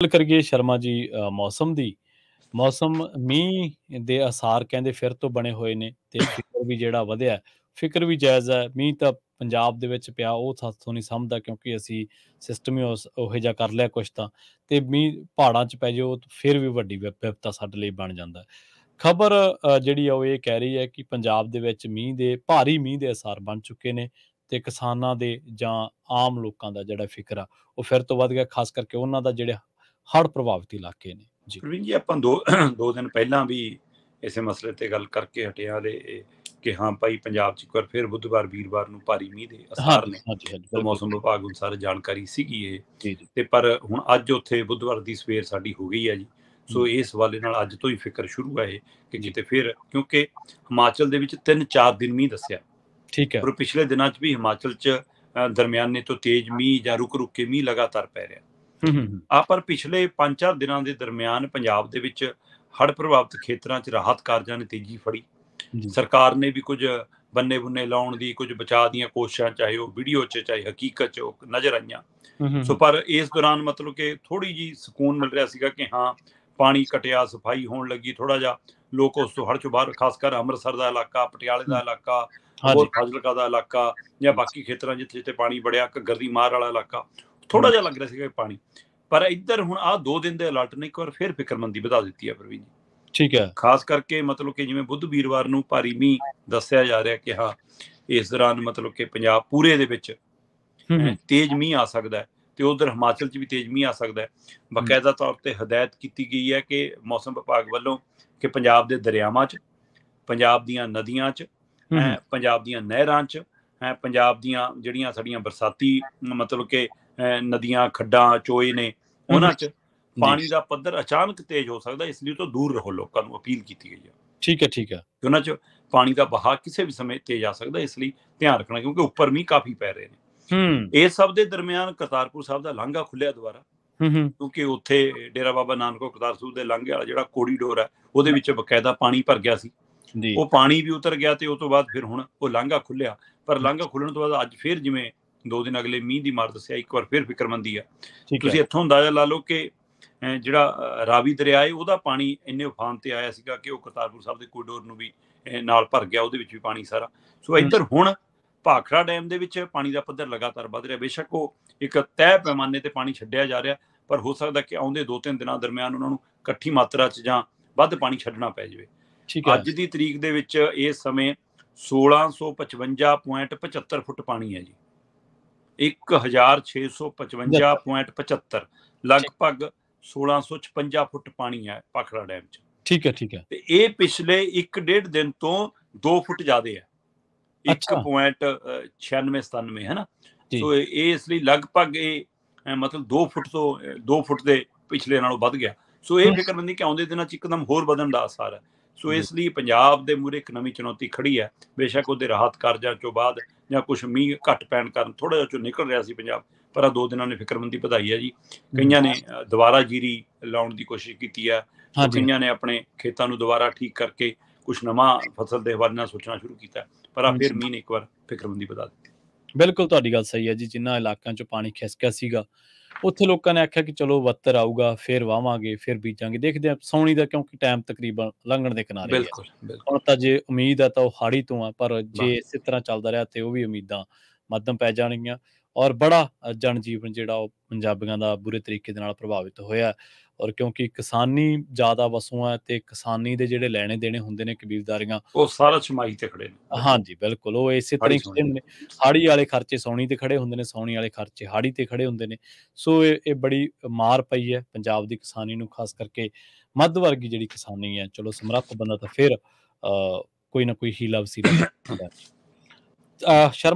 ਗੱਲ ਕਰੀਏ ਸ਼ਰਮਾ ਜੀ ਮੌਸਮ ਦੀ, ਮੌਸਮ ਮੀਂਹ ਦੇ ਆਸਾਰ ਕਹਿੰਦੇ ਫਿਰ ਤੋਂ ਬਣੇ ਹੋਏ ਨੇ ਤੇ ਫਿਕਰ ਵੀ ਜਿਹੜਾ ਵਧਿਆ, ਫਿਕਰ ਵੀ ਜਾਇਜ਼ ਹੈ। ਮੀਂਹ ਤਾਂ ਪੰਜਾਬ ਦੇ ਵਿੱਚ ਪਿਆ ਉਹ ਸਾਥੋਂ ਨਹੀਂ ਸਮਝਦਾ ਕਿਉਂਕਿ ਅਸੀਂ ਸਿਸਟਮ ਹੀ ਉਹੋ ਜਿਹਾ ਕਰ ਲਿਆ ਕੁਛ ਤਾਂ, ਤੇ ਮੀਂਹ ਪਹਾੜਾਂ 'ਚ ਪੈ ਜਾਓ ਤਾਂ ਫਿਰ ਵੀ ਵੱਡੀ ਵਿਪਤਾ ਸਾਡੇ ਲਈ ਬਣ ਜਾਂਦਾ। ਖਬਰ ਜਿਹੜੀ ਆ ਉਹ ਇਹ ਕਹਿ ਰਹੀ ਹੈ ਕਿ ਪੰਜਾਬ ਦੇ ਵਿੱਚ ਭਾਰੀ ਮੀਂਹ ਦੇ ਆਸਾਰ ਬਣ ਚੁੱਕੇ ਨੇ ਤੇ ਕਿਸਾਨਾਂ ਦੇ ਜਾਂ ਆਮ ਲੋਕਾਂ ਦਾ ਜਿਹੜਾ ਫਿਕਰ ਆ ਉਹ ਫਿਰ ਤੋਂ ਵੱਧ ਗਿਆ, ਖਾਸ ਕਰਕੇ ਉਹਨਾਂ ਦਾ ਜਿਹੜੇ ਹੜ੍ਹ ਪ੍ਰਭਾਵਿਤ ਇਲਾਕੇ ਨੇ ਜੀ। ਪ੍ਰਵੀਨ ਜੀ, ਆਪਾਂ ਦੋ ਦੋ ਦਿਨ ਪਹਿਲਾਂ ਵੀ ਇਸੇ ਮਸਲੇ ਤੇ ਗੱਲ ਕਰਕੇ ਹਟੇ ਹਾਂ ਕਿ ਹਾਂ ਭਾਈ ਪੰਜਾਬ 'ਚ ਇੱਕ ਵਾਰ ਫਿਰ ਬੁੱਧਵਾਰ ਵੀਰਵਾਰ ਨੂੰ ਭਾਰੀ ਮੀਂਹ ਦੇ ਅਸਾਰ ਨੇ। ਬਿਲਕੁਲ। ਮੌਸਮ ਵਿਭਾਗ ਅਨੁਸਾਰ ਜਾਣਕਾਰੀ ਸੀਗੀ ਇਹ, ਜੀ। ਤੇ ਪਰ ਹੁਣ ਅੱਜ ਉੱਥੇ ਬੁੱਧਵਾਰ ਦੀ ਸਵੇਰ ਸਾਡੀ ਹੋ ਗਈ ਹੈ ਜੀ। ਸੋ ਇਸ ਹਵਾਲੇ ਨਾਲ ਅੱਜ ਤੋਂ ਹੀ ਫਿਕਰ ਸ਼ੁਰੂ ਹੈ ਇਹ ਕਿ ਜੀ। ਕਿਤੇ ਫਿਰ, ਕਿਉਂਕਿ ਹਿਮਾਚਲ ਦੇ ਵਿੱਚ 3-4 ਦਿਨ ਮੀਂਹ ਦੱਸਿਆ, ਠੀਕ ਹੈ। ਪਰ ਪਿਛਲੇ ਦਿਨਾਂ 'ਚ ਵੀ ਹਿਮਾਚਲ 'ਚ ਦਰਮਿਆਨੇ ਤੋਂ ਤੇਜ਼ ਮੀਂਹ ਜਾਂ ਰੁਕ ਕੇ ਮੀਂਹ ਲਗਾਤਾਰ ਪੈ ਰਿਹਾ। ਪਰ ਪਿਛਲੇ 5-4 ਦਿਨਾਂ ਦੇ ਦਰਮਿਆਨ ਪੰਜਾਬ ਦੇ ਵਿੱਚ ਹੜ੍ਹ ਪ੍ਰਭਾਵਿਤ ਖੇਤਰਾਂ 'ਚ ਰਾਹਤ ਕਾਰਜਾਂ ਨੇ ਤੇਜ਼ੀ ਫੜੀ। ਸਰਕਾਰ ਨੇ ਵੀ ਕੁਝ ਬੰਨੇ ਬੁੰਨੇ ਲਾਉਣ ਦੀ, ਕੁਝ ਬਚਾਅ ਦੀਆਂ ਕੋਸ਼ਿਸ਼ਾਂ, ਚਾਹੇ ਉਹ ਵੀਡੀਓ 'ਚ ਚਾਹੇ ਹਕੀਕਤ 'ਚ, ਉਹ ਨਜ਼ਰ ਆਈਆਂ। ਸੋ ਪਰ ਇਸ ਦੌਰਾਨ ਮਤਲਬ ਕਿ ਥੋੜੀ ਜੀ ਸਕੂਨ ਮਿਲ ਰਿਹਾ ਸੀਗਾ ਕਿ ਹਾਂ ਪਾਣੀ ਘਟਿਆ, ਸਫਾਈ ਹੋਣ ਲੱਗੀ, ਥੋੜਾ ਜਿਹਾ ਲੋਕ ਉਸ ਤੋਂ ਹੜ੍ਹ 'ਚੋਂ ਬਾਹਰ, ਖਾਸ ਕਰ ਅੰਮ੍ਰਿਤਸਰ ਦਾ ਇਲਾਕਾ, ਪਟਿਆਲੇ ਦਾ ਇਲਾਕਾ, ਹੋਰ ਫਾਜ਼ਿਲਕਾ ਦਾ ਇਲਾਕਾ ਜਾਂ ਬਾਕੀ ਖੇਤਰਾਂ ਜਿੱਥੇ ਜਿੱਥੇ ਪਾਣੀ ਵੜਿਆ, ਘੱਗਰ ਦੀ ਮਾਰ ਵਾਲਾ ਇਲਾਕਾ, ਥੋੜਾ ਜਿਹਾ ਲੱਗ ਰਿਹਾ ਸੀਗਾ ਪਾਣੀ। ਪਰ ਇੱਧਰ ਹੁਣ ਆਹ 2 ਦਿਨ ਦੇ ਅਲਰਟ ਨੇ ਇੱਕ ਵਾਰ ਫਿਰ ਫਿਕਰਮੰਦੀ ਵਧਾ ਦਿੱਤੀ ਹੈ ਪ੍ਰਵੀਨ ਜੀ। ਠੀਕ ਹੈ। ਖਾਸ ਕਰਕੇ ਮਤਲਬ ਕਿ ਜਿਵੇਂ ਬੁੱਧ ਵੀਰਵਾਰ ਨੂੰ ਭਾਰੀ ਮੀਂਹ ਦੱਸਿਆ ਜਾ ਰਿਹਾ ਕਿ ਹਾਂ ਇਸ ਦੌਰਾਨ ਮਤਲਬ ਕਿ ਪੰਜਾਬ ਪੂਰੇ ਦੇ ਵਿੱਚ ਤੇਜ਼ ਮੀਂਹ ਆ ਸਕਦਾ ਹੈ, ਤੇ ਉਧਰ ਹਿਮਾਚਲ 'ਚ ਵੀ ਤੇਜ਼ ਮੀਂਹ ਆ ਸਕਦਾ ਹੈ। ਬਾਕਾਇਦਾ ਤੌਰ ਤੇ ਹਦਾਇਤ ਕੀਤੀ ਗਈ ਹੈ ਕਿ ਮੌਸਮ ਵਿਭਾਗ ਵੱਲੋਂ ਕਿ ਪੰਜਾਬ ਦੇ ਦਰਿਆਵਾਂ 'ਚ, ਪੰਜਾਬ ਦੀਆਂ ਨਦੀਆਂ 'ਚ, ਪੰਜਾਬ ਦੀਆਂ ਨਹਿਰਾਂ 'ਚ, ਪੰਜਾਬ ਦੀਆਂ ਜਿਹੜੀਆਂ ਸਾਡੀਆਂ ਬਰਸਾਤੀ ਮਤਲਬ ਕਿ ਨਦੀਆਂ, ਖੱਡਾਂ, ਚੋਏ ਨੇ, ਉਹਨਾਂ 'ਚ ਪਾਣੀ ਦਾ ਪੱਧਰ ਅਚਾਨਕ ਤੇਜ਼ ਹੋ ਸਕਦਾ, ਇਸ ਲਈ ਤੋਂ ਦੂਰ ਰਹੋ, ਲੋਕਾਂ ਨੂੰ ਅਪੀਲ ਕੀਤੀ ਗਈ ਹੈ। ਠੀਕ ਹੈ, ਠੀਕ ਹੈ। ਉਹਨਾਂ 'ਚ ਪਾਣੀ ਦਾ ਬਹਾਅ ਕਿਸੇ ਵੀ ਸਮੇਂ ਤੇਜ਼ ਆ ਸਕਦਾ, ਇਸ ਲਈ ਧਿਆਨ ਰੱਖਣਾ, ਕਿਉਂਕਿ ਉੱਪਰ ਮੀਂਹ ਕਾਫੀ ਪੈ ਰਹੇ ਨੇ। ਇਸ ਸਭ ਦੇ ਦਰਮਿਆਨ ਕਰਤਾਰਪੁਰ ਸਾਹਿਬ ਦਾ ਲਾਂਘਾ ਖੁੱਲਿਆ ਦੁਬਾਰਾ, ਕਿਉਂਕਿ ਉੱਥੇ ਡੇਰਾ ਬਾਬਾ ਨਾਨਕ ਕਰਤਾਰਪੁਰ ਦੇ ਲਾਂਘੇ ਵਾਲਾ ਜਿਹੜਾ ਕੋਰੀਡੋਰ ਹੈ, ਉਹਦੇ ਵਿੱਚ ਬਕਾਇਦਾ ਪਾਣੀ ਭਰ ਗਿਆ ਸੀ। ਉਹ ਪਾਣੀ ਵੀ ਉਤਰ ਗਿਆ ਤੇ ਉਸ ਤੋਂ ਬਾਅਦ ਫਿਰ ਹੁਣ ਉਹ ਲਾਂਘਾ ਖੁੱਲਿਆ। ਪਰ ਲਾਂਘਾ ਖੁੱਲਣ ਤੋਂ ਬਾਅਦ ਅੱਜ ਫਿਰ ਜਿਵੇਂ 2 ਦਿਨ ਅਗਲੇ ਮੀਂਹ ਦੀ ਮਾਰ ਦੱਸਿਆ, ਇੱਕ ਵਾਰ ਫਿਰ ਫਿਕਰਮੰਦੀ ਆ। ਤੁਸੀਂ ਇੱਥੋਂ ਅੰਦਾਜ਼ਾ ਲਾ ਲਓ ਕਿ ਜਿਹੜਾ ਰਾਵੀ ਦਰਿਆ ਹੈ, ਉਹਦਾ ਪਾਣੀ ਇੰਨੇ ਉਫਾਨ ਤੇ ਆਇਆ ਸੀਗਾ ਕਿ ਉਹ ਕਰਤਾਰਪੁਰ ਸਾਹਿਬ ਦੇ ਕੋਰੀਡੋਰ ਨੂੰ ਵੀ ਨਾਲ ਭਰ ਗਿਆ, ਉਹਦੇ ਵਿੱਚ ਵੀ ਪਾਣੀ ਸਾਰਾ। ਸੋ ਇੱਧਰ ਹੁਣ ਭਾਖੜਾ ਡੈਮ ਦੇ ਵਿੱਚ ਪਾਣੀ ਦਾ ਪੱਧਰ ਲਗਾਤਾਰ ਵੱਧ ਰਿਹਾ। ਬੇਸ਼ੱਕ ਉਹ ਇੱਕ ਤੈਅ ਪੈਮਾਨੇ ਤੇ ਪਾਣੀ ਛੱਡਿਆ ਜਾ ਰਿਹਾ, ਪਰ ਹੋ ਸਕਦਾ ਕਿ ਆਉਂਦੇ 2-3 ਦਿਨਾਂ ਦਰਮਿਆਨ ਉਹਨਾਂ ਨੂੰ ਇਕੱਠੀ ਮਾਤਰਾ 'ਚ ਜਾਂ ਵੱਧ ਪਾਣੀ ਛੱਡਣਾ ਪੈ ਜਾਵੇ। ਅੱਜ ਦੀ ਤਰੀਕ ਦੇ ਵਿੱਚ ਇਸ ਸਮੇਂ 1655.75 ਫੁੱਟ ਪਾਣੀ ਹੈ ਜੀ। 1655.75, ਲਗਭਗ 1656 ਫੁੱਟ ਪਾਣੀ ਹੈ ਭਾਖੜਾ ਡੈਮ 'ਚ। ਠੀਕ ਹੈ, ਠੀਕ ਹੈ। ਤੇ ਇਹ ਪਿਛਲੇ 1.5 ਦਿਨ ਤੋਂ 2 ਫੁੱਟ ਜ਼ਿਆਦਾ ਹੈ, 1.96-97 ਹੈ ਨਾ। ਸੋ ਇਹ ਇਸ ਲਈ ਲਗਭਗ ਇਹ ਮਤਲਬ 2 ਫੁੱਟ ਤੋਂ 2 ਫੁੱਟ ਦੇ ਪਿਛਲੇ ਨਾਲੋਂ ਵੱਧ ਗਿਆ। ਸੋ ਇਹ ਫਿਕਰਮੰਦੀ ਕਿ ਆਉਂਦੇ ਦਿਨਾਂ 'ਚ ਇੱਕਦਮ ਹੋਰ ਵਧਣ ਦਾ ਅਸਾਰ ਹੈ। ਸੋ ਇਸ ਲਈ ਪੰਜਾਬ ਦੇ ਮੂਹਰੇ ਇੱਕ ਨਵੀਂ ਚੁਣੌਤੀ ਖੜੀ ਹੈ। ਬੇਸ਼ੱਕ ਉਹਦੇ ਰਾਹਤ ਕਾਰਜਾਂ ਚੋਂ ਬਾਅਦ ਜਾਂ ਕੁਛ ਮੀਂਹ ਘੱਟ ਪੈਣ ਕਾਰਨ ਥੋੜਾ ਜਿਹਾ ਚੋਂ ਨਿਕਲ ਰਿਹਾ ਸੀ ਪੰਜਾਬ, ਪਰ ਆਹ 2 ਦਿਨਾਂ ਨੇ ਫਿਕਰਮੰਦੀ ਵਧਾਈ ਹੈ ਜੀ। ਕਈਆਂ ਨੇ ਦੁਬਾਰਾ ਜੀਰੀ ਲਾਉਣ ਦੀ ਕੋਸ਼ਿਸ਼ ਕੀਤੀ ਹੈ, ਕਈਆਂ ਨੇ ਆਪਣੇ ਖੇਤਾਂ ਨੂੰ ਦੁਬਾਰਾ ਠੀਕ ਕਰਕੇ ਕੁਛ ਨਵਾਂ ਫਸਲ ਦੇ ਹਵਾਲੇ ਨਾਲ ਸੋਚਣਾ ਸ਼ੁਰੂ ਕੀਤਾ, ਪਰ ਆ ਫਿਰ ਮੀਂਹ ਨੇ ਇੱਕ ਵਾਰ ਫਿਕਰਮੰਦੀ ਵਧਾ ਦਿੱਤੀ। ਬਿਲਕੁਲ ਤੁਹਾਡੀ ਗੱਲ ਸਹੀ ਹੈ ਜੀ। ਜਿਨ੍ਹਾਂ ਇਲਾਕਿਆਂ 'ਚ ਪਾਣੀ ਖਿਸਕਿਆ ਸੀਗਾ, ਉੱਥੇ ਲੋਕਾਂ ਨੇ ਆਖਿਆ ਕਿ ਚਲੋ ਵੱਤਰ ਆਊਗਾ, ਫਿਰ ਵਾਵਾਂਗੇ, ਫਿਰ ਬੀਜਾਂਗੇ, ਦੇਖਦੇ ਹਾਂ ਸਾਉਣੀ ਦਾ, ਕਿਉਂਕਿ ਟਾਈਮ ਤਕਰੀਬਨ ਲੰਘਣ ਦੇ ਕਿਨਾਰੇ ਹੀ ਹੈ। ਹੁਣ ਤਾਂ ਜੇ ਉਮੀਦ ਹੈ ਤਾਂ ਉਹ ਹਾੜੀ ਤੋਂ ਆ, ਪਰ ਜੇ ਇਸੇ ਤਰ੍ਹਾਂ ਚੱਲਦਾ ਰਿਹਾ ਤੇ ਉਹ ਵੀ ਉਮੀਦਾਂ ਮੱਧਮ ਪੈ ਜਾਣਗੀਆਂ। ਔਰ ਬੜਾ ਜਨਜੀਵਨ ਜਿਹੜਾ ਉਹ ਪੰਜਾਬੀਆਂ ਦਾ ਬੁਰੇ ਤਰੀਕੇ ਦੇ ਨਾਲ ਪ੍ਰਭਾਵਿਤ ਹੋਇਆ। ਔਰ ਕਿਉਂਕਿ ਕਿਸਾਨੀ ਜ਼ਿਆਦਾ ਵਸੋਂ ਹੈ ਤੇ ਕਿਸਾਨੀ ਦੇ ਜਿਹੜੇ ਲੈਣੇ ਦੇਣੇ ਹੁੰਦੇ ਨੇ, ਕਬੀਲਦਾਰੀਆਂ, ਉਹ ਸਾਰਾ ਛਮਾਈ ਤੇ ਖੜੇ ਨੇ। ਹਾਂਜੀ ਬਿਲਕੁਲ, ਉਹ ਇਸੇ ਤਰ੍ਹਾਂ ਹੀ ਖੜੇ ਹੁੰਦੇ ਨੇ। ਹਾੜੀ ਵਾਲੇ ਖਰਚੇ ਸਾਉਣੀ ਤੇ ਖੜੇ ਹੁੰਦੇ ਨੇ, ਸਾਉਣੀ ਵਾਲੇ ਖਰਚੇ ਹਾੜੀ ਤੇ ਖੜੇ ਹੁੰਦੇ ਨੇ। ਸੋ ਇਹ ਬੜੀ ਮਾਰ ਪਈ ਹੈ ਪੰਜਾਬ ਦੀ ਕਿਸਾਨੀ ਨੂੰ, ਖਾਸ ਕਰਕੇ ਮੱਧ ਵਰਗੀ ਜਿਹੜੀ ਕਿਸਾਨੀ ਹੈ। ਚਲੋ ਸਮਰੱਥ ਬੰਦਾ ਤਾਂ ਫਿਰ ਕੋਈ ਨਾ ਕੋਈ ਹੀਲਾ ਵਸੀਲਾ